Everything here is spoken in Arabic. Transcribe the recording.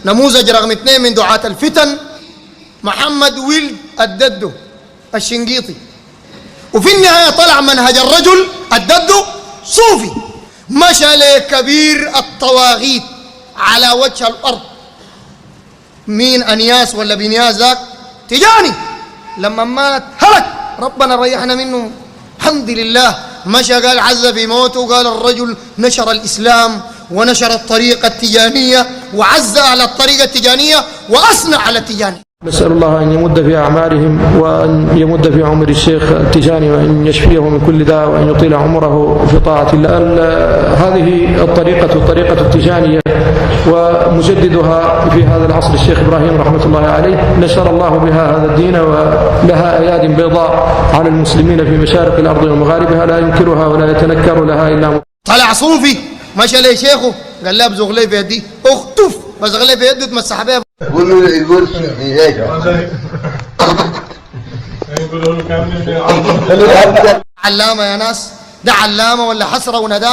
نموذج رقم 2 من دعاة الفتن محمد ولد الددو الشنقيطي. وفي النهاية طلع منهج الرجل الددو صوفي، مشى لكبير الطواغيت على وجه الأرض. مين؟ أنياس ولا بنياس ذاك؟ تجاني. لما مات هلك، ربنا ريحنا منه الحمد لله. مشى قال عز في موته، قال الرجل نشر الإسلام ونشر الطريقة التجانية وعز على الطريقة التجانية وأثنى على التجاني. نسأل الله أن يمد في أعمارهم وأن يمد في عمر الشيخ التجاني وأن يشفيه من كل داء وأن يطيل عمره في طاعة الله. هذه الطريقة التجانية ومجددها في هذا العصر الشيخ إبراهيم رحمة الله عليه نشر الله بها هذا الدين، ولها أياد بيضاء على المسلمين في مشارق الأرض ومغاربها لا ينكرها ولا يتنكر لها إلا طلع صوفي مشى لي شيخه قال له ابزغ لي في يدي اختف، بزغ لي في يده تمسح بها. يقول علامة يا ناس، ده علامة ولا حسرة وندامة؟